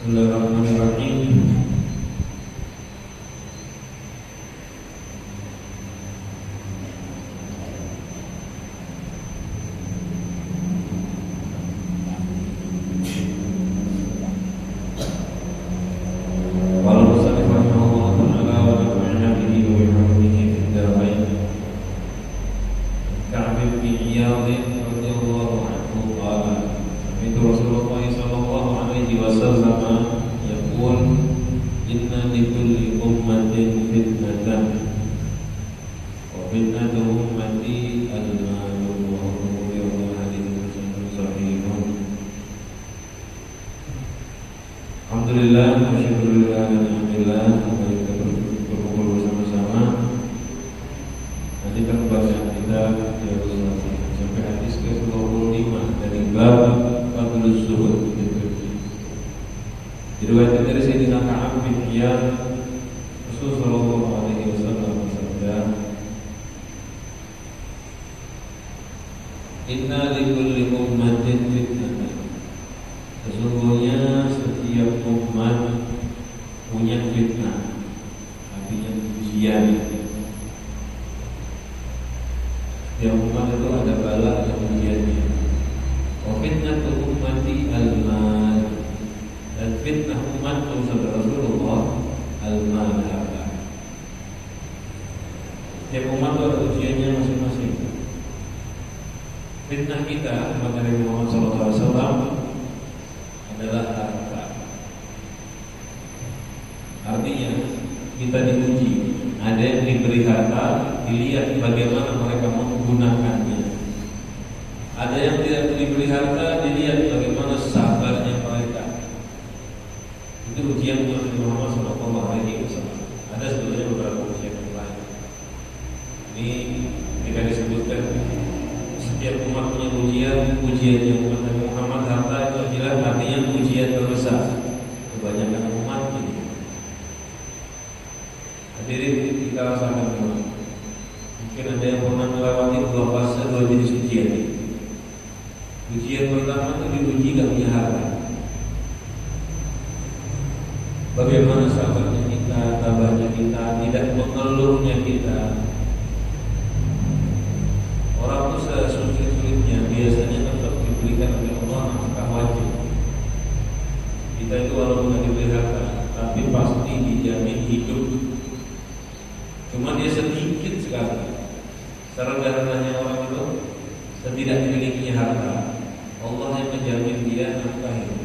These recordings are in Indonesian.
Bismillahirrahmanirrahim. Alhamdulillah, masyaallah, alhamdulillah, kita berkumpul bersama-sama. Nanti kita membaca kitab sampai hadis ke-25 dari bab Fadlus Zuhud. Diriwayatkan dari Sayyidina Ka'ab bin Iyad, Rasulullah sallallahu alaihi wasallam bersabda, "Inna likulli ummatin fitnatan." Sesungguhnya setiap umat punya fitnah, artinya ujian. Setiap umat itu ada bala, ada ujiannya. Fitnah ummati al-mal, dan fitnah umat bersama Rasulullah al-mal. Setiap umat itu ada ujiannya masing-masing. Fitnah kita umat Nabi Muhammad SAW adalah harta. Artinya kita diuji. Ada yang diberi harta, dilihat bagaimana mereka menggunakannya. Ada yang tidak diberi harta, dilihat bagaimana sabarnya mereka. Itu ujian Nabi Muhammad SAW. Ada sebenarnya beberapa ujian yang lain. Ini ketika disebutkan setiap umat punya ujian yang umat Nabi Muhammad harta itu jelas artinya ujian terbesar. Kebanyakan umat ini. Hadirin kita rasakan semua. Mungkin ada yang pernah melewati dua fase, dua jenis ujian ini. Ujian pertama itu diuji gak punya harta. Bagaimana sabarnya kita, tabahnya kita, tidak mengeluhnya kita. Orang itu sesulit-sulitnya biasanya tetap diberikan oleh Allah nafkah wajib. Kita itu walaupun tidak diberi harta, tapi pasti dijamin hidup. Cuma dia sedikit sekali. Serendah-rendahnya orang itu, setidak dimilikinya harta, Allah yang menjamin dia nafkah hidup.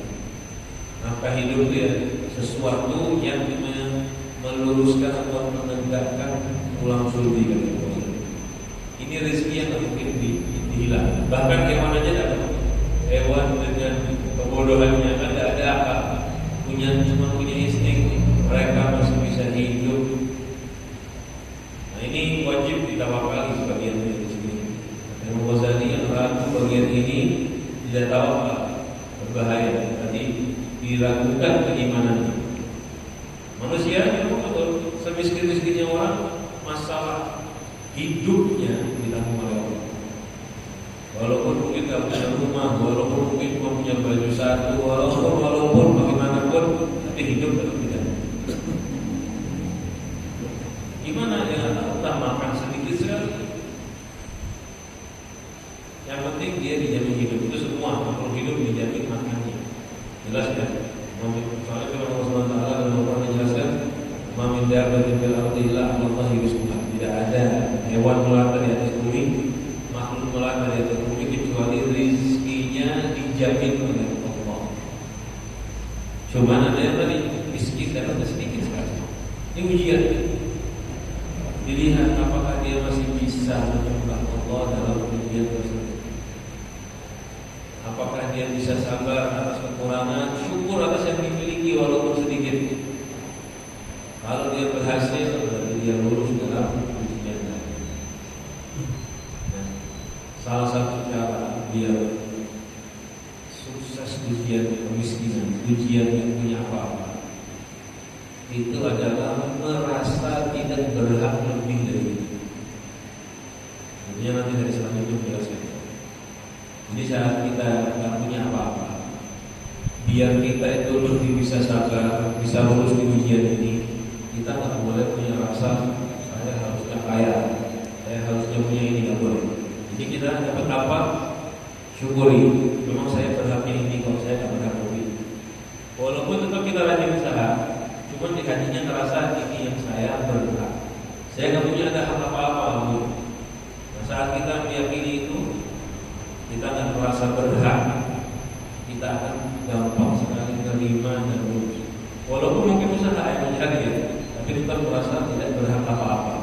Nafkah hidup itu ya sesuatu yang meluruskan atau menegakkan tulang sulbi kan. Ini rezeki yang tidak mungkin dihilang. Bahkan hewan aja dapat. Hewan dengan kebodohannya kan tidak ada akal. Cuma punya insting. Mereka masih bisa hidup. Nah ini wajib ditawakali sebagian dari sini. Dan Ghazali yang ragu bagian ini tidak tawakal, berbahaya. Tadi diragukan keimanannya. Manusia betul semiskin-miskinnya orang, masalah hidupnya ditanggung oleh Allah. Walaupun mungkin tak punya rumah, walaupun mungkin cuma punya baju satu, walaupun bagaimanapun, tapi hidup tetap tidak. Gimana dia nggak tahu makan sedikit sekali. Yang penting dia dijamin hidup. Itu semua makhluk hidup dijamin makannya. Jelas ya. Soalnya kalau Allah SWT dalam Al-Quran menjelaskan, "Mamin dabbatin fil ardi illa 'ala Allahi rizquha." Tidak ada hewan melata di atas bumi, makhluk melata di atas bumi kecuali rizkinya dijamin oleh Allah. Cuma ada yang tadi miskin dan ada sedikit sekali. Ini ujian. Dilihat apakah dia masih bisa menyembah Allah dalam ujian tersebut. Apakah dia bisa sabar atas kekurangan, syukur atas yang dimiliki walaupun sedikit. Kalau dia berhasil, berarti dia lulus dalam ujian tadi. Salah satu cara dia sukses ujian kemiskinan, ujian yang punya apa-apa, itu adalah merasa tidak berhak lebih dari itu. Ini nanti dari selanjutnya menjelaskan. Jadi saat kita tidak punya apa-apa, biar kita itu lebih bisa sabar, bisa lulus di ujian ini, kita nggak boleh punya rasa saya harusnya kaya, saya harusnya punya ini, nggak boleh. Jadi kita dapat apa? Syukuri. Memang saya berhaknya ini, kalau saya nggak berhak lebih. Walaupun tetap kita rajin usaha, cuma di hatinya terasa ini yang saya berhak. Saya nggak punya ada hak apa-apa. Nah, saat kita meyakini itu, kita akan merasa berhak. Kita akan gampang sekali terima dan lulus. Walaupun mungkin usaha yang mencari ya, tapi kita merasa tidak berhak apa-apa.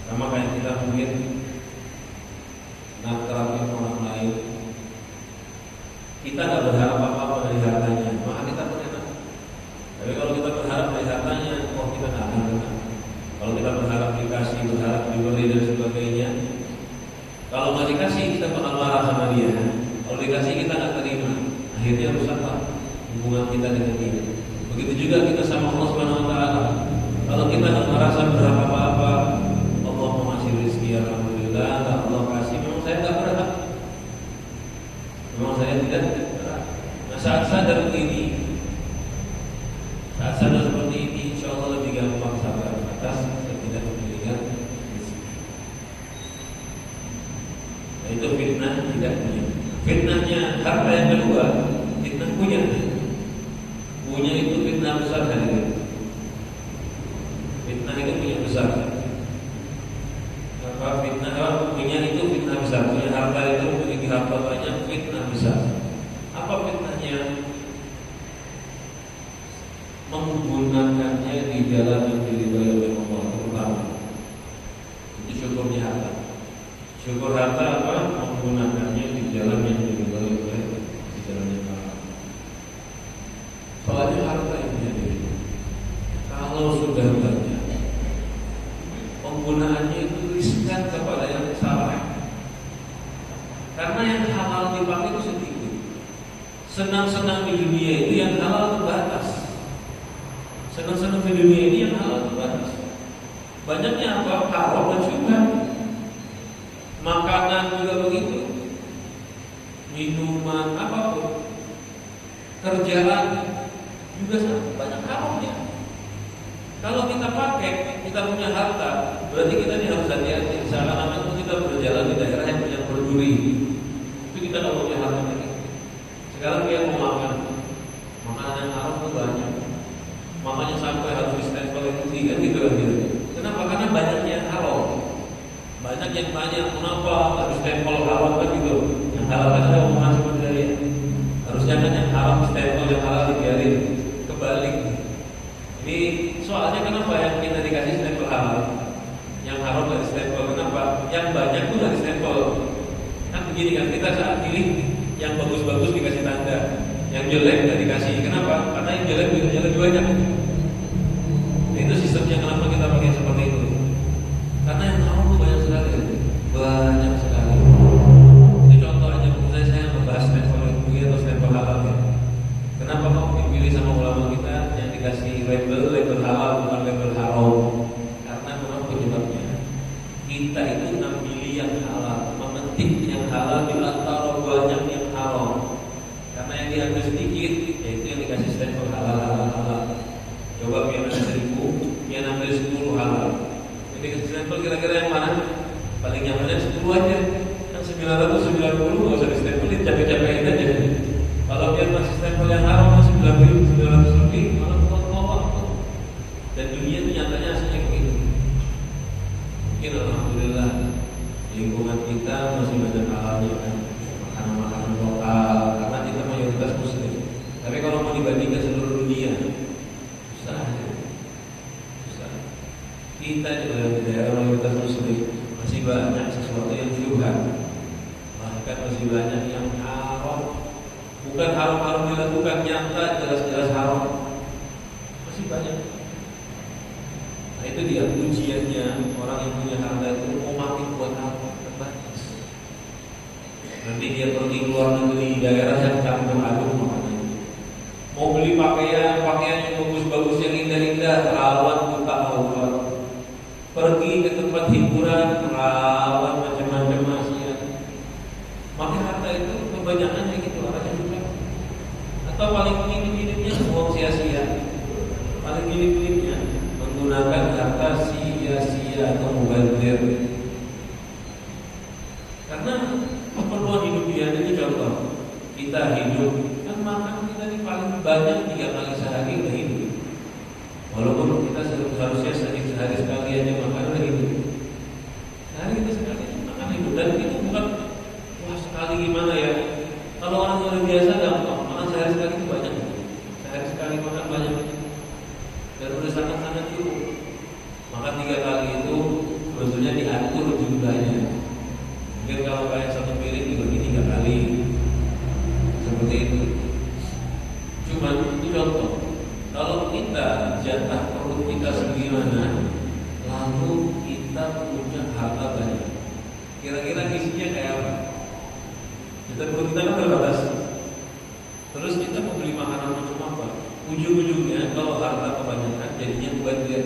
Sama kayak kita mungkin nakramin orang lain, kita nggak berharap apa-apa dari hartanya, maka kita berenak. Tapi kalau kita berharap dari hartanya, oh kita nggak akan benar. Kalau kita berharap dikasih, berharap diberi dan sebagainya, kalau nggak dikasih kita bakal marah sama dia. Kalau dikasih kita nggak terima, akhirnya rusaklah hubungan kita dengan dia. Begitu juga kita sama Allah Subhanahu Wa Taala. Kalau kita nggak merasa berhak apa-apa, Allah mau ngasih rezeki, alhamdulillah. Allah kasih, memang saya nggak berhak. Memang saya tidak berhak. Nah, saat sadar ini, saat sadar seperti ini, insya Allah lebih gampang sabar atas tidak memiliki rezeki. Nah, itu fitnah tidak punya. Fitnahnya harta yang kedua, fitnah punya. Punya itu fitnah besar hari. Fitnah itu punya besar. Apa fitnah? Punya itu fitnah besar. Punya harta itu memiliki harta banyak, fitnah besar. Apa fitnahnya? Menggunakannya di jalan yang diridhoi oleh Allah terutama. Itu syukurnya harta. Syukur harta apa? Menggunakannya di jalan yang diridhoi oleh di jalan yang halal. Soalnya harta yang jadi, kalau sudah banyak, penggunaannya itu riskan kepada yang salah. Karena yang halal dipakai itu sedikit. Senang-senang di dunia itu yang halal terbatas. Senang-senang di dunia ini yang halal terbatas. Banyaknya apa? Haram dan syubhat. Makanan juga begitu, minuman apapun, kerjaan juga sama, banyak haramnya. Kalau kita pakai, kita punya harta, berarti kita ini harus hati-hati. Seakan-akan kita berjalan di daerah yang banyak berduri, itu kita tidak punya harta lagi. Sekarang dia mau makan, makanan yang haram itu banyak, makanya sampai harus di-stempel itu kan gitu kan gitu. Kenapa? Karena banyaknya haram. Banyak yang tanya, kenapa harus stempel halal kan gitu? Yang halal kan ada omongan seperti dari harusnya kan yang haram stempel, yang halal dibiarin. Kebalik. Ini soalnya kenapa yang kita dikasih stempel halal, yang haram nggak di stempel? Kenapa? Yang banyak tuh nggak di stempel. Kan begini kan, kita saat pilih yang bagus-bagus dikasih tanda, yang jelek nggak dikasih. Kenapa? Karena yang jelek bisa lebih banyak. Nah, itu sistemnya kenapa kita pakai seperti itu. Karena yang haram itu banyak sekali. Ini contoh aja, misalnya saya membahas stempel MUI atau stempel halal ya. Kenapa mau dipilih sama ulama kita yang dikasih label halal bukan label haram? Karena memang penyebabnya kita itu memilih yang halal, memetik yang halal di antara banyak yang haram. Karena yang diambil sedikit, yaitu yang dikasih stempel halal. Coba biar ada 1000, yang ambil 10 halal. Ini stempel kira-kira yang mana? Paling nyamannya 10 aja. Yang 990 nggak usah distempelin, capek-capekin aja. Kalau dia masih stempel yang haram 900 lebih, malah tolak. Dan dunia itu nyatanya aslinya begitu. Mungkin alhamdulillah lingkungan kita masih banyak halalnya kan, makanan-makanan lokal, karena kita mayoritas muslim. Tapi kalau mau dibandingkan seluruh dunia, susah. Kita juga di daerah mayoritas muslim masih banyak sesuatu yang syubhat, bahkan masih banyak yang haram. Bukan haram-haram dilakukan, nyata jelas-jelas haram. Masih banyak. Nah itu dia ujiannya orang yang punya harta itu mau makin buat apa? Terbatas. Nanti dia pergi keluar negeri daerah yang campur aduk makanya. Mau beli pakaian yang bagus-bagus yang indah-indah, rawan buta aurat. Pergi ke tempat hiburan, rawan macam-macam maksiat. Maka harta itu kebanyakan gitu arahnya juga. pemilik-pemiliknya menggunakan harta sia-sia atau mubazir. Karena keperluan hidup dia ini, contoh kita hidup kan makan kita ini paling banyak 3 kali sehari udah hidup. Walaupun kita seharusnya sehari sekali aja makan udah hidup. Sehari kita sekali makan hidup, dan itu bukan wah sekali gimana ya. Kalau orang luar biasa gampang makan sehari sekali itu banyak. Sehari sekali makan banyak dan udah sangat-sangat cukup. Makan 3 kali itu sebetulnya diatur jumlahnya. Mungkin kalau kayak satu piring dibagi 3 kali seperti itu. Cuman itu contoh. Kalau kita jatah perut kita segimana, lalu kita punya harta banyak, kira-kira isinya kayak apa? Kita perut kita kan terbatas. Terus kita mau beli makanan macam apa? Ujung-ujungnya kalau harta kebanyakan jadinya mubazir.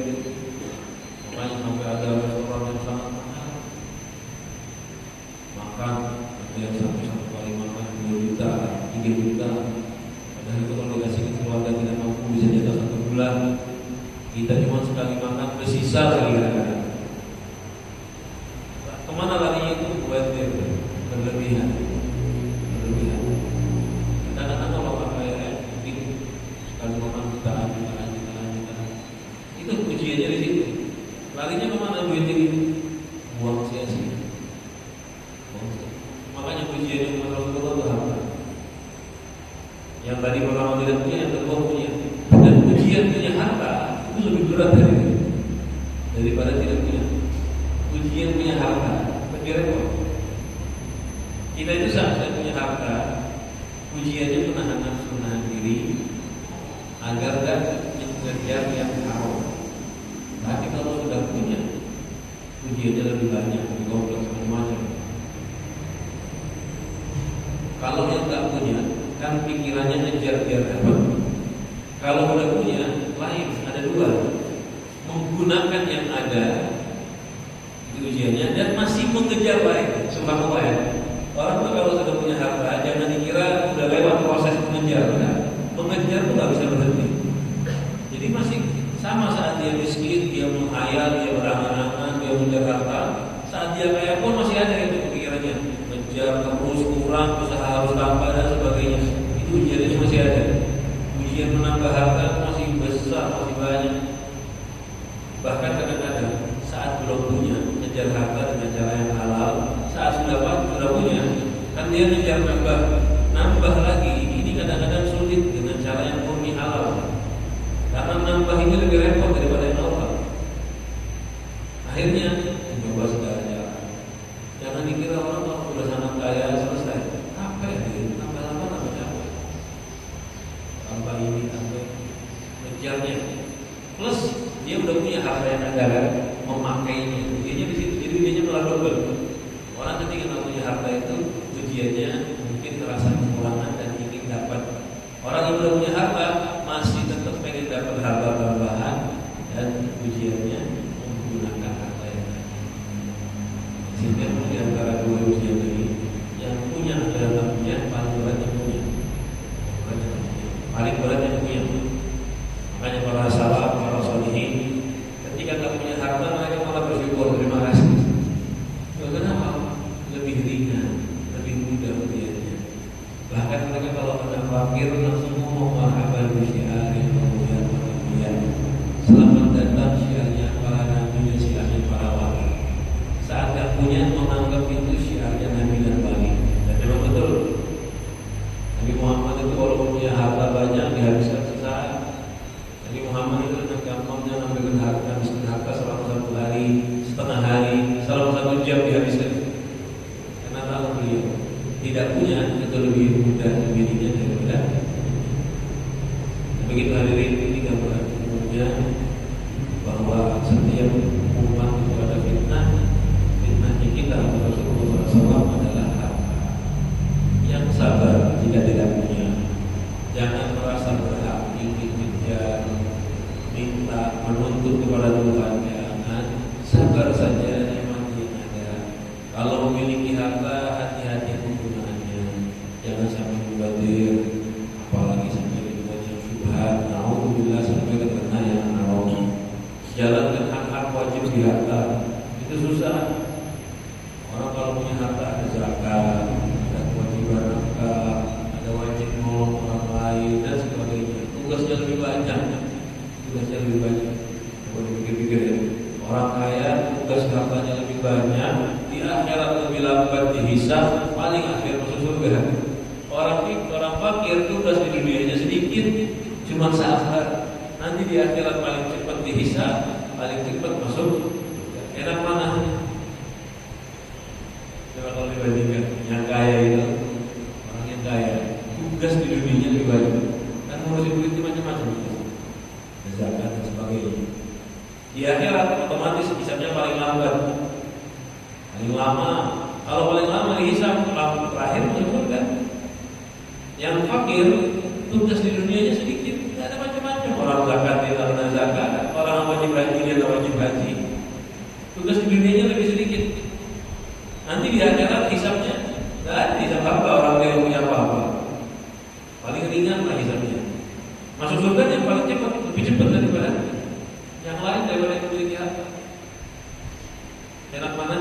Makanya sampai ada restoran yang sangat mahal, makan ada yang sampai 1 kali makan 2 juta, 3 juta. Padahal itu kalau dikasih ke keluarga tidak mampu bisa jatah 1 bulan. Kita cuma sekali makan bersisa kira-kira. Kemana larinya itu? Mubazir, berlebihan. Kadang-kadang kalau pakai mungkin sekali makan jutaan. Itu ujiannya di situ. Larinya kemana duit ini? Buang sia-sia. Makanya ujiannya kepada Rasulullah itu apa? Yang tadi pertama tidak punya, yang kedua punya. Dan ujian punya harta itu lebih berat daripada tidak punya. Ujian punya harta lebih repot. Kita itu saat punya harta, ujiannya menahan nafsu, menahan diri agar tidak mengejar yang haram. Tapi kalau sudah punya, ujiannya lebih banyak, lebih kompleks, macam-macam. Kalau yang tak punya, kan pikirannya ngejar biar dapat. Kalau udah punya, lain, ada 2. Menggunakan yang ada, itu ujiannya, dan masih mengejar lain. Subhanallah ya. Orang tuh kalau sudah punya harta, jangan dikira udah lewat proses mengejar. Nah, mengejar tuh nggak bisa berhenti. Jadi masih sama saat dia miskin, dia menghayal, dia berangan-angan, dia mengejar harta. Saat dia kaya pun masih ada itu pikirannya, mengejar terus, kurang, usaha harus tambah dan sebagainya. Itu ujiannya masih ada. Ujian menambah harta masih besar, masih banyak. Bahkan kadang-kadang saat belum punya, mengejar harta dengan cara yang halal. Saat sudah punya, kan dia ngejar nambah lagi. Ini kadang-kadang sulit dengan cara yang murni halal. Karena nambah ini lebih repot daripada yang awal. Akhirnya mencoba segala cara. Jangan dikira orang kalau sudah sangat kaya selesai. Apa ya? Tambah apa? Tambah ini, tambah ngejarnya. Plus dia udah punya harta yang ada, memakainya. Ujiannya di situ. Jadi ujiannya malah double. Orang ketika nggak punya harta itu ujiannya mungkin terasa kekurangan dan ingin dapat. Orang yang udah punya harta masih tetap pengen dapat harta tambahan dan ujiannya menggunakan harta yang ada. Sehingga di antara 2 ujian ini, yang punya adalah yang punya, paling berat yang punya. Paling berat yang punya. Makanya para salaf, para sholihin, ketika nggak punya harta mereka malah bersyukur, terima kasih. Kenapa? Lebih ringan, lebih mudah ujiannya. Bahkan mereka kalau ada fakir langsung ngomong marhaban bisyiari kemudian selamat datang syiarnya para nabi dan syiarnya para wali. Saat gak punya menganggap itu syiarnya nabi dan wali. Dan memang betul, Nabi Muhammad itu walaupun punya harta banyak dihabiskan sesaat. Nabi Muhammad itu dengan gampangnya ngambilkan harta selama 1 hari, setengah hari, selama 1 jam dihabiskan. Karena tahu beliau tidak punya itu lebih mudah, lebih ringan daripada. Begitu hadirin, ini gambaran umumnya bahwa setiap umat itu ada fitnah. Fitnahnya kita Rasulullah SAW adalah harta. Yang sabar jika tidak punya. Jangan merasa berhak ingin mengejar, minta, menuntut kepada Tuhan. Jangan, sabar saja nikmat yang ada. Kalau memiliki harta, hati-hati penggunaannya. Jangan sampai mubazir, apalagi sampai dibuat yang syubhat. Nauzubillah, sampai terkena yang susah. Orang kalau punya harta ada zakat, ada kewajiban nafkah, ada wajib nolong orang lain dan sebagainya. Tugasnya lebih banyak. Kalau dipikir-pikir ya, orang kaya tugas hartanya lebih banyak, di akhirat lebih lambat dihisab, paling akhir masuk surga. Orang fakir tugas di dunianya sedikit, cuma sabar. Nanti di akhirat paling cepat dihisab, paling cepat masuk. Enak mana? Coba kalau dibandingkan yang kaya itu, orang yang kaya tugas di dunianya lebih banyak, kan ngurusin duit macam-macam, zakat dan sebagainya. Di akhirat otomatis hisabnya paling lambat, paling lama. Kalau paling lama dihisab, terakhir masuk surga. Yang fakir tugas di dunianya sedikit, tidak ada macam-macam. Orang zakat dia tak kena zakat, orang wajib haji dia tak wajib haji. Tugas di dunianya lebih sedikit. Nanti di akhirat hisabnya tidak ada hisab apa, orang dia punya apa-apa. Paling ringan lah hisabnya. Masuk surga yang paling cepat, lebih cepat daripada yang lain, daripada yang memiliki harta. Enak mana?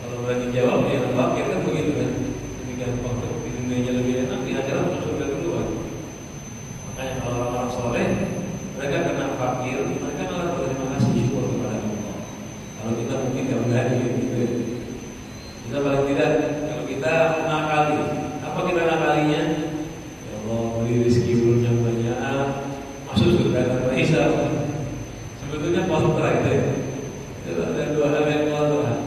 Kalau berani jawab ya enak fakir kan begitu kan. Gampang tuh, di dunianya lebih enak, di akhirat masuk surga duluan. Makanya kalau orang-orang soleh, mereka kena fakir, mereka malah berterima kasih syukur kepada Allah. Kalau kita mungkin nggak berani gitu. Kita paling tidak, kalau kita ngakali, apa kita ngakalinya? Ya Allah, beri rezeki belum yang banyak, masuk surga tanpa hisab. Sebetulnya kontra itu ya. Itu ada dua hal yang kontra.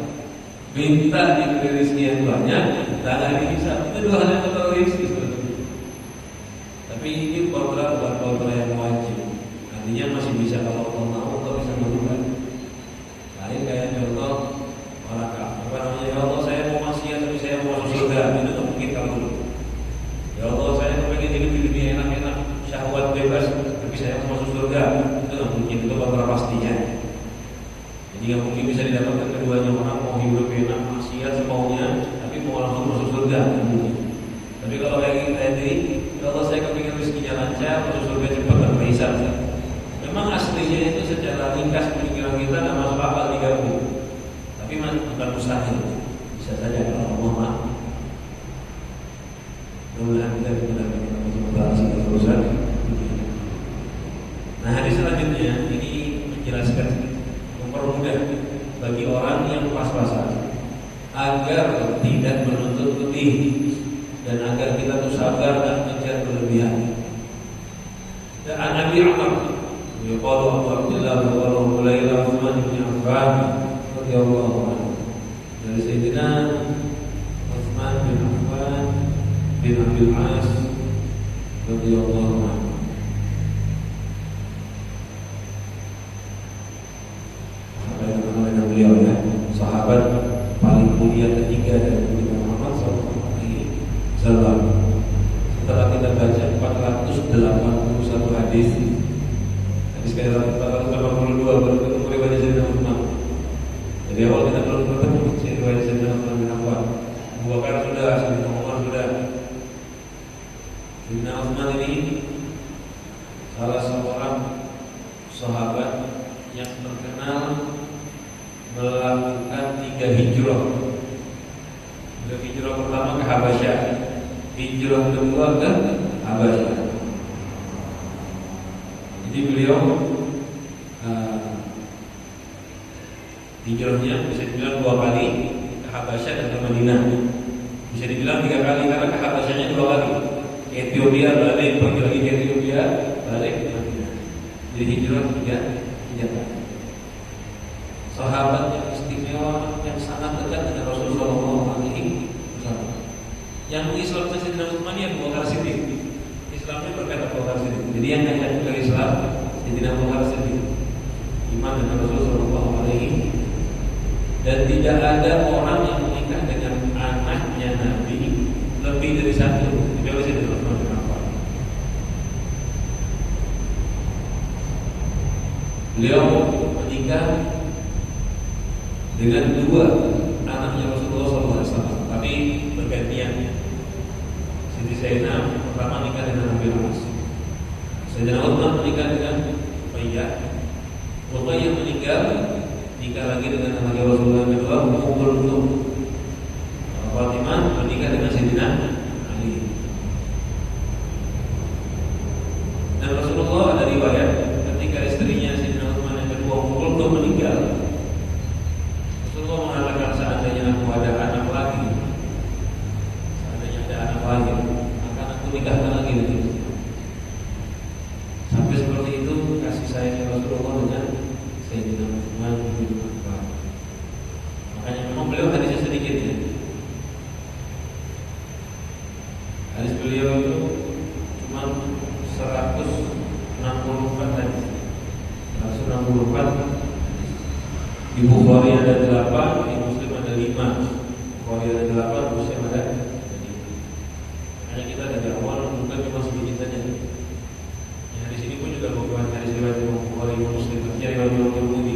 Minta diberi rezeki yang banyak, tak dihisab. Itu dua hal yang kontradiksi sebetulnya. Tapi ini kontra bukan kontra yang wajib. Artinya masih bisa kalau Allah mau, atau bisa melakukan. Lain kayak contoh orang kafir. Apa namanya? Ya Allah, saya mau maksiat tapi saya mau masuk surga. Itu tak mungkin kalau. Ya Allah, saya pengen hidup di dunia enak-enak, syahwat bebas, tapi saya mau masuk surga. Itu tak mungkin. Itu kontra pastinya. Jadi nggak mungkin bisa didapatkan keduanya. Orang mau hidup enak, maksiat semaunya, tapi mau langsung masuk surga. Tapi kalau kayak kita tadi, kalau saya kepingin rezekinya lancar, masuk surga cepat tanpa hisab. Memang aslinya itu secara ringkas pemikiran kita nggak masuk akal digabung. Tapi bukan mustahil. Bisa saja kalau Allah mau. Mudah-mudahan kita dimudahkan untuk membahas urusan. Nah, hadis selanjutnya ini menjelaskan, mempermudah bagi orang yang pas-pasan agar tidak menuntut lebih dan agar kita tuh sabar dan mengejar berlebihan. Dan Nabi Umar, yaqulu Abu Abdullah wa Hulairah Utsman bin Affan radhiyallahu anhu. Dari Sayyidina Utsman bin Affan bin Abdul As radhiyallahu anhu. Beliau ya, sahabat paling mulia ketiga dari Nabi Muhammad SAW. Setelah kita baca 481 hadis sekali 482 baru ketemu riwayat Sayyidina Utsman. Jadi awal kita belum ketemu riwayat Sayyidina Utsman bin Affan. Abu Bakar sudah, Sayyidina Umar sudah. Sayyidina Utsman ini salah seorang sahabat yang terkenal melakukan 3 hijrah. Hijrah pertama ke Habasyah, hijrah kedua ke Habasyah. Jadi beliau hijrahnya bisa dibilang 2 kali, ke Habasyah dan ke Madinah. Bisa dibilang 3 kali karena ke Habasyahnya 2 kali. Ke Ethiopia balik, pergi lagi ke Ethiopia, balik ke Madinah. Jadi hijrah 3 kali. Sahabat yang istimewa, yang sangat dekat dengan Rasulullah SAW. Yang mengislamkan Sayyidina Utsman yang Abu Bakar Siddiq. Islamnya berkata Abu Bakar Siddiq. Jadi yang ngajak ke Islam Sayyidina Abu Bakar Siddiq. Iman dengan Rasulullah SAW. Dan tidak ada orang yang menikah dengan anaknya Nabi lebih dari 1. Kecuali Sayyidina Utsman bin Affan. Beliau menikah dengan 2 anaknya Rasulullah SAW, tapi bergantian. Siti Zainab pertama nikah dengan Nabi Muhammad. Sayyidina Utsman menikah dengan Ruqayyah. Ruqayyah meninggal nikah lagi dengan anaknya Rasulullah yang kedua, Ummul Kulthum. Fatimah menikah dengan Sayyidina Ali. Dan Rasulullah ada riwayat ketika istrinya Sayyidina Utsman yang kedua Ummul Kulthum meninggal, Rasulullah mengatakan seandainya aku ada anak lagi, akan aku nikahkan lagi dengan dia. Sampai seperti itu kasih sayang Rasulullah dengan Sayyidina Utsman bin Affan. Makanya memang beliau hadisnya sedikit ya. Hadis beliau itu cuma 164 hadis. 164. Di Bukhari ada 8, di Muslim ada 5. Bukhari ada 8, Muslim ada 5. Hanya kita dari awal bukan cuma sedikit saja. Ya, di sini pun juga bukan hadis riwayat Bukhari Muslim, tapi riwayat Tirmidzi.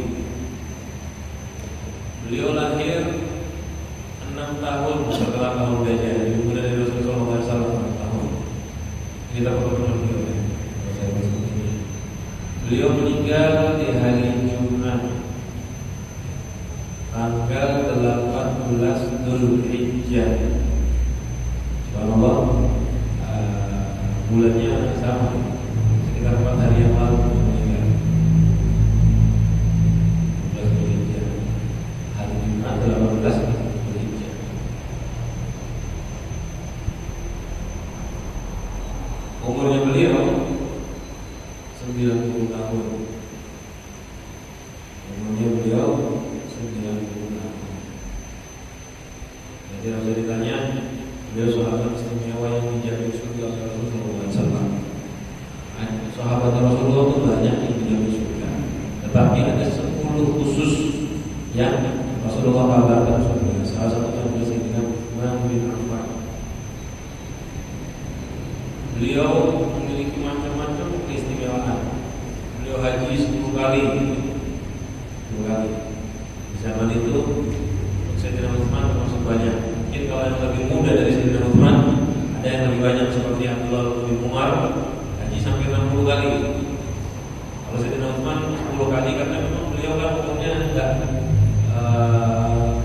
Beliau lahir 6 tahun setelah tahun gajah. Kemudian dari Rasulullah SAW 6 tahun. Kita perlu beliau ya. Beliau meninggal di hari Jumat tanggal 18 Dzulhijjah. Subhanallah, bulannya sama, sekitar 4 hari yang lalu meninggal. 18 Dzulhijjah, hari Jumat 18 Dzulhijjah. Umurnya beliau 90 tahun. Umurnya beliau 90 tahun. Jadi harus ditanya, beliau sahabat istimewa yang dijamin surga oleh Rasulullah SAW. Sahabat Rasulullah itu banyak yang dijamin surga, tetapi ada 10 khusus yang Rasulullah kabarkan surga. Salah satunya adalah Sayyidina Utsman bin Affan. Beliau memiliki macam-macam keistimewaan. Beliau haji 10 kali. 10 kali. Di zaman itu Sayyidina Utsman termasuk banyak. Mungkin kalau yang lebih muda dari Sayyidina Utsman, ada yang lebih banyak seperti Abdullah bin Umar, haji sampai 60 kali. Kalau Sayyidina Utsman 10 kali karena memang beliau kan umurnya enggak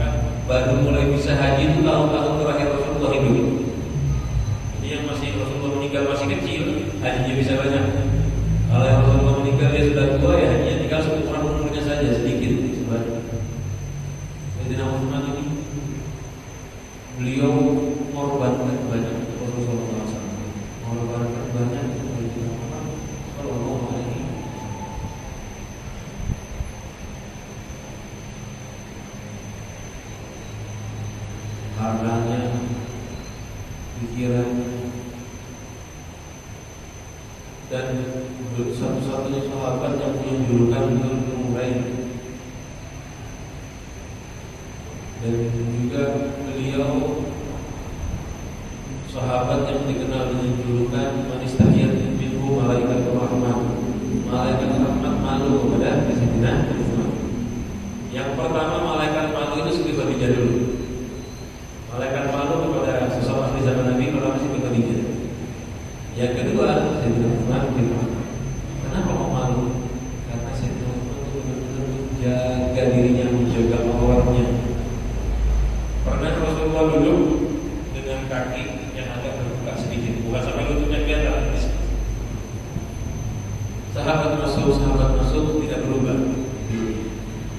kan baru mulai bisa haji itu tahun-tahun terakhir Rasulullah hidup. Jadi yang masih Rasulullah meninggal masih kecil, hajinya bisa banyak. Kalau yang Rasulullah meninggal dia sudah tua, ya hajinya tinggal seumuran umurnya saja, sedikit sebanyak. Sayyidina Utsman ini beliau mengorbankan banyak untuk Rasulullah SAW, mengorbankan banyak untuk Sayyidina Muhammad Sallallahu Alaihi Wasallam. Hartanya, pikirannya, dan satu-satunya sahabat yang punya julukan Dzul-Nurain. Dan juga beliau sahabat yang dikenal dengan julukan Manistahiyat minhu Malaikatur Rahman. Malaikat rahmat malu kepada Sayyidina Utsman. Yang pertama, malaikat malu itu Siti Khadijah dulu. Malaikat malu kepada seseorang di zaman Nabi pertama Siti Khadijah. Yang kedua, Sayyidina Utsman bin Affan. Kenapa mau malu? Karena Sayyidina Utsman itu benar-benar menjaga dirinya, menjaga auratnya. Pernah Rasulullah duduk dengan kaki yang agak terbuka sedikit, bukan sampai lututnya kelihatan. Sahabat masuk tidak berubah.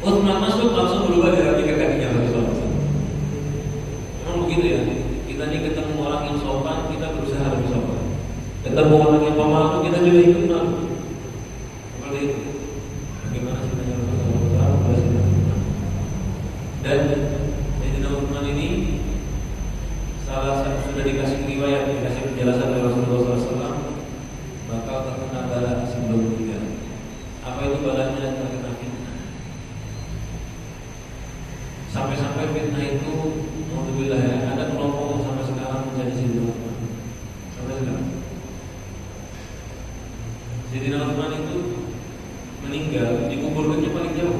Utsman masuk langsung berubah dari ke kakinya Rasulullah. Memang begitu ya. Kita ini ketemu orang yang sopan, kita berusaha lebih sopan. Ketemu orang yang pemalu, kita juga ikut malu. Seperti itu. Bagaimana ceritanya Rasulullah SAW? Dan Sayyidina Utsman ini salah satu sudah dikasih riwayat, dikasih penjelasan oleh Rasulullah SAW, bakal terkena bala sebelum meninggal. Apa itu balanya? Terkena fitnah. Sampai-sampai fitnah itu, alhamdulillah ya, ada kelompok yang sampai sekarang menjadi Sayyidina Utsman. Sampai sekarang. Sayyidina Utsman itu meninggal dikuburkannya paling jauh.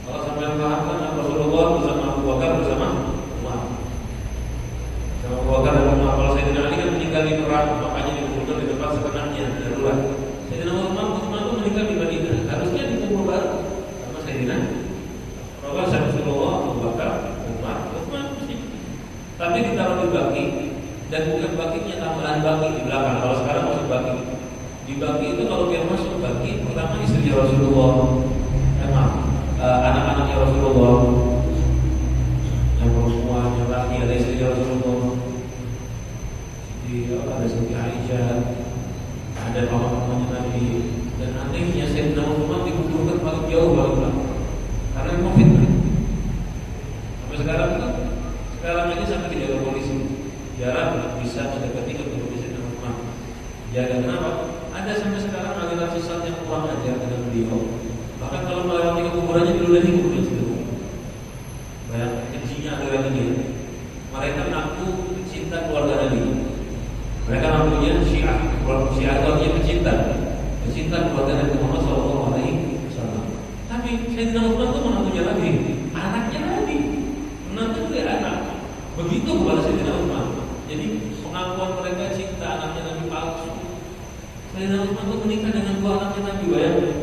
Kalau sampai paham kan Rasulullah bersama Abu Bakar bersama Umar. Sama Abu Bakar dan Umar. Kalau Sayyidina Ali kan meninggal di perang, makanya dikuburkan di tempat sebenarnya darurat. Sayyidina Utsman itu meninggal di Madinah. Harusnya dikubur baru, karena Sayyidina Rasulullah, Abu Bakar, Umar, Utsman. Tapi ditaruh di baki, dan bukan bakinya tambahan baki di belakang. Kalau sekarang masuk baki. Di baki itu kalau dia masuk baki, pertama istri Rasulullah, anak-anaknya Rasulullah, yang perempuan, yang laki, ada istri Rasulullah. Ada Siti Aisyah, ada paman-pamannya Nabi, dan anehnya Sayyidina Utsman dikuburkan paling jauh paling belakang karena memang fitnah. Sampai sekarang aja sampai dijaga polisi, jarang bisa mendekati ketua Sayyidina Utsman. Jaga kenapa? Ada sampai sekarang aliran sesat yang kurang ajar dengan beliau. Bahkan kalau melewati kuburannya dulu dari kuburan itu, bayangkan kejinya aliran ini. Mereka mengaku cinta keluarga Nabi. Mereka namanya Syiah itu artinya pecinta keluarga Nabi Muhammad SAW. Tapi Sayyidina Utsman itu menantunya Nabi, anaknya Nabi, menantu dia anak. Begitu kepada Sayyidina Utsman. Jadi pengakuan mereka cinta anaknya Nabi palsu. Sayyidina Utsman itu menikah dengan dua anaknya Nabi, bayangkan.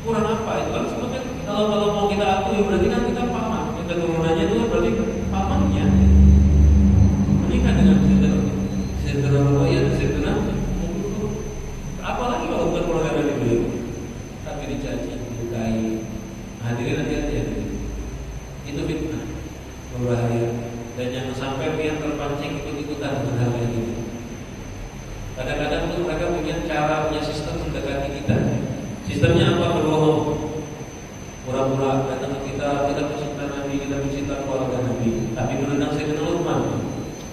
Kurang apa itu kan? Sebabnya kalau mau kita akui berarti kan kita paman, kita turunannya itu berarti pamannya menikah dengan Sayyidina Muhammad, Sayyidina apalagi kalau bukan keluarga Nabi beliau, tapi dicaci, dilukai. Hadirin hati-hati ya, itu fitnah berbahaya, dan jangan sampai yang terpancing ikut-ikutan dengan hal ini. Kadang-kadang tuh mereka punya cara, punya sistem mendekati kita. Sistemnya apa? Berbohong, pura-pura datang ke kita pecinta Nabi, kita pecinta keluarga Nabi, tapi menentang Sayyidina Utsman,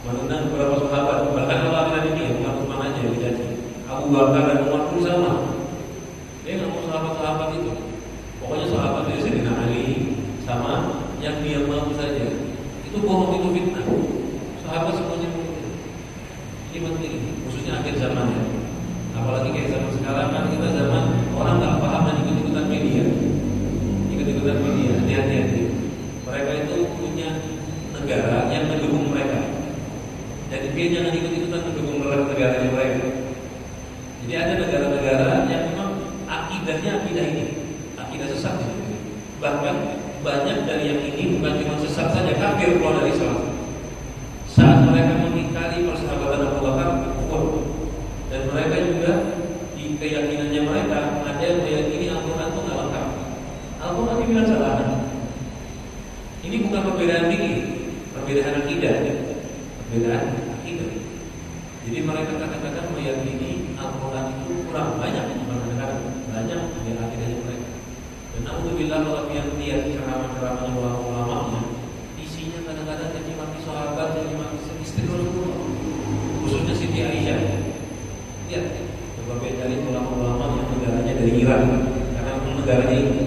menentang beberapa sahabat. Bahkan kalau aliran ini bukan Utsman aja yang dicaci, Abu Bakar dan Umar pun sama. Dia nggak mau sahabat-sahabat itu. Pokoknya sahabat dari Sayyidina Ali sama yang dia mau saja. Itu bohong, itu fitnah. Sahabat semuanya begitu. Ini penting, khususnya akhir zaman ya. Apalagi kayak zaman sekarang kan kita zaman orang nggak paham dan ikut-ikutan media. Ikut-ikutan media, hati-hati. Mereka itu punya negara yang mendukung mereka. Jadi dia jangan ikut-ikutan mendukung negaranya mereka. Jadi ada negara-negara yang memang akidahnya akidah ini, akidah sesat. Bahkan banyak dari yang ini bukan cuma sesat saja, kafir keluar dari Islam. Saat mereka mengingkari persahabatan Abu Bakar, kufur. Dan mereka juga di keyakinannya mereka ada yang meyakini Al-Quran itu nggak lengkap. Al-Quran dibilang salah. Ini bukan perbedaan fikih, perbedaan akidah. Perbedaan akidah. Jadi mereka kadang-kadang meyakini Al-Quran itu kurang banyak, banyak dari akidahnya mereka. Dan alhamdulillah kalau yang lihat ceramah-ceramah ulama-ulamanya, isinya kadang-kadang jadi mati sahabat, jadi mati istri Rasulullah, khususnya Siti Aisyah. Lihat, coba cari ulama-ulama yang negaranya dari Iran, karena negaranya ini.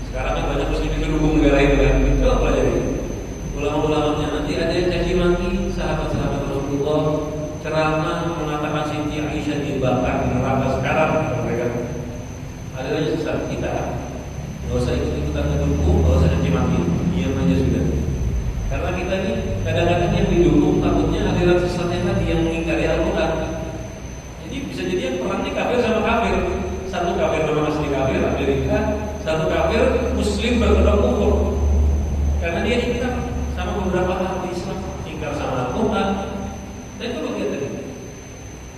Sekarang kan banyak muslimin mendukung negara itu kan. Coba pelajari. Ulama-ulamanya nanti ada yang caci maki sahabat-sahabat Rasulullah, ceramah mengatakan Siti Aisyah dibakar di neraka sekarang mereka. Ada lagi sesat kita. Gak usah ikut-ikutan mendukung, gak usah caci maki, diam aja sudah. Karena kita ini kadang-kadang yang didukung takutnya aliran sesatnya tadi yang mengingkari Al-Quran. Jadi bisa jadi yang perang ini kafir sama kafir. Satu kafir memang asli kafir Amerika, satu kafir Muslim berkedok kufur. Karena dia ingkar sama beberapa hal di Islam, ingkar sama Al-Quran. Dan itu bagian tadi.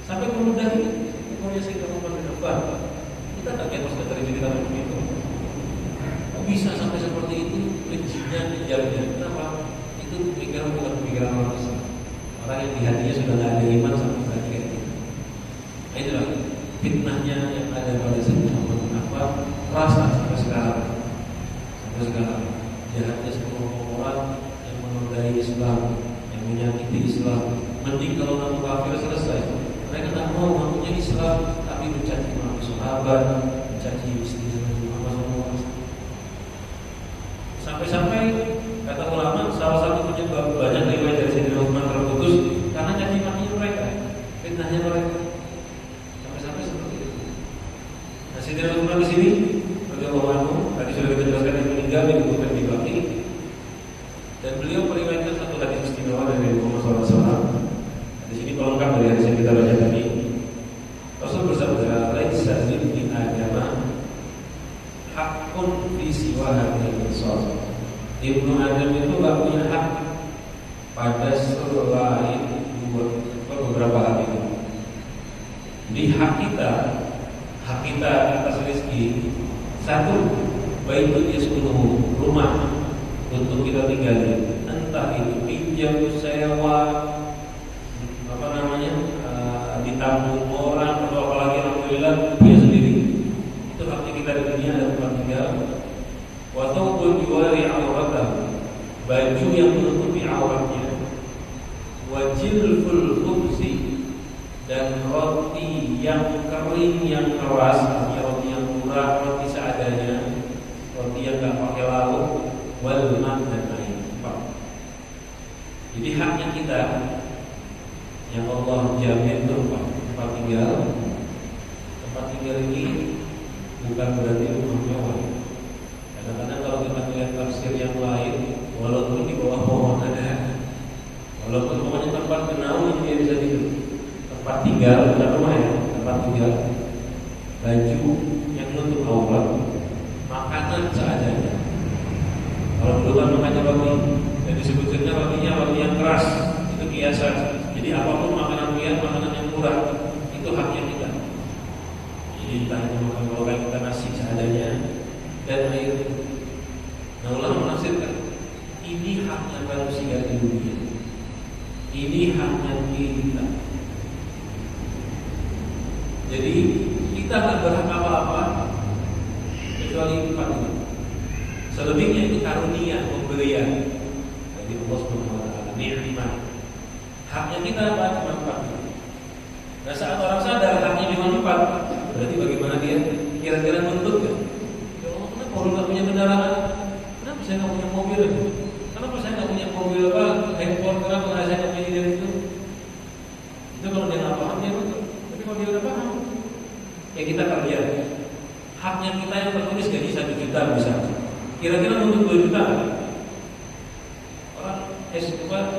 Sampai memudah itu, pokoknya sih kamu berdebat. Kita kaget pas kita cerita begitu. Bisa sampai seperti itu, kejinya, kejarnya. Kenapa? Itu pemikiran bukan pemikiran orang Islam. Orang yang di hatinya sudah tidak ada iman sampai berarti kayak gitu. Nah itulah fitnahnya yang ada pada Sayyidina Umar. Kenapa? Rasa sampai sekarang. Sampai sekarang jahatnya semua orang yang menodai Islam, yang menyakiti Islam. Mending kalau ngaku kafir selesai. Mereka tak mau ngakunya Islam, tapi mencaci maki sahabat, mencaci istri Muhammad SAW. Sampai-sampai kata ulama, salah satu penyebab banyak riwayat dari Sayyidina Utsman terputus karena caci maki mereka, fitnahnya mereka. Sampai-sampai seperti itu. Nah, Sayyidina Utsman di sini, radhiyallahu anhu, tadi sudah kita jelaskan yang meninggal dikuburkan di Baqi. Dan beliau meriwayatkan satu hadis istimewa dari Muhammad SAW. Di sini pelengkap dari hadis yang kita baca tadi. Rasul bersabda, "Laisa min agama Ibnu Adam itu nggak punya hak pada selain beberapa hak itu. Jadi hak kita atas rezeki, satu, baitul yaskunuhu, rumah untuk kita tinggali, entah itu pinjam, sewa, ditanggung orang, atau apalagi alhamdulillah punya sendiri. Itu haknya kita di dunia, ada tempat tinggal. Wa thawbun yuwari auratahu, baju yang menutupi auratnya. Wa jilful khubzi, dan roti yang kering, yang keras, roti yang murah, roti seadanya, roti yang tak pakai lauk, wal ma' dan air. Jadi haknya kita yang Allah jamin itu tempat tinggal. Tempat tinggal ini bukan berarti rumah mewah. Kadang-kadang kalau kita melihat tafsir yang lain, walaupun di bawah pohon ada, walaupun pokoknya tempat bernaung dia bisa tidur. Tempat tinggal, bukan rumah ya, tempat tinggal. Baju yang menutup aurat, makanan seadanya. Kalau dulu kan makannya roti, dan disebutnya rotinya roti yang keras, itu kiasan. Jadi apapun makanan yang murah, itu haknya kita. Jadi kita hanya makan kalau kita nasi seadanya dan air. Nah, ulama menafsirkan ini haknya manusia di dunia. Ini haknya kita. Jadi kita tak berhak apa-apa kecuali empat ini. Selebihnya itu karunia, pemberian dari Allah Subhanahu wa taala, nikmat. Haknya kita apa? Cuma empat. Nah, saat orang sadar haknya cuma empat, berarti bagaimana dia kira-kira nuntut ya? Ya Allah, kenapa orang nggak punya kendaraan? Kenapa saya nggak punya mobil? Kenapa saya nggak punya mobil handphone? Kenapa saya nggak punya dari itu? Itu kalau dia nggak paham dia nuntut. Tapi kalau dia udah paham, ya kita kerja. Haknya kita yang tertulis gaji 1 juta misalnya. Kira-kira nuntut 2 juta? Orang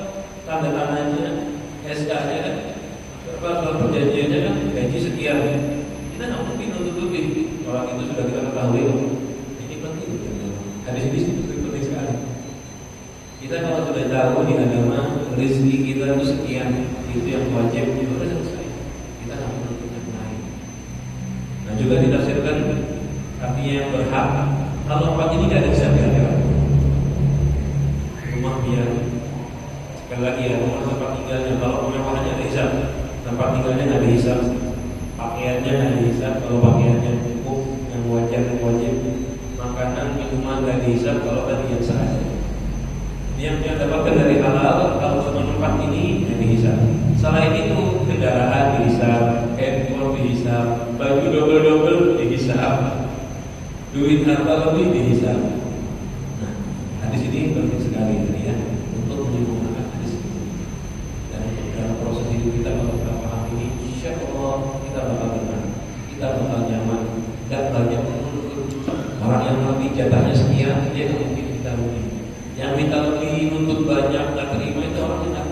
tanda tangannya, SK-nya, surat perjanjiannya kan gaji sekian. Kita nggak mungkin nuntut lebih. Orang itu sudah kita ketahui. Ini penting. Hadis ini penting sekali. Kita kalau sudah tahu di agama rezeki kita itu sekian, itu yang wajib, itu sudah selesai. Kita nggak menuntut yang lain. Nah, juga ditafsirkan artinya yang berhak. Kalau empat ini nggak ada hisab ya, rumah biar sekali lagi ya, rumah tempat tinggalnya, kalau kemewahannya ada hisab, tempat tinggalnya nggak ada hisab, pakaiannya nggak ada hisab, kalau pakaiannya cukup, yang wajib, makanan, minuman nggak ada hisab, kalau tadi yang seadanya. Yang dapatkan dari halal, kalau cuma tempat ini nggak dihisab. Selain itu kendaraan dihisab, handphone dihisab, baju double dihisab, duit harta lebih dihisab. Nah, hadis ini penting sekali ya untuk menyempurnakan hadis ini. Dan dalam proses hidup kita kalau kita paham ini, insya Allah kita bakal tenang, kita bakal nyaman, dan banyak orang yang lebih jatahnya sekian, dia mungkin kita lebih. Yang minta lebih, nuntut banyak, tak terima itu orang yang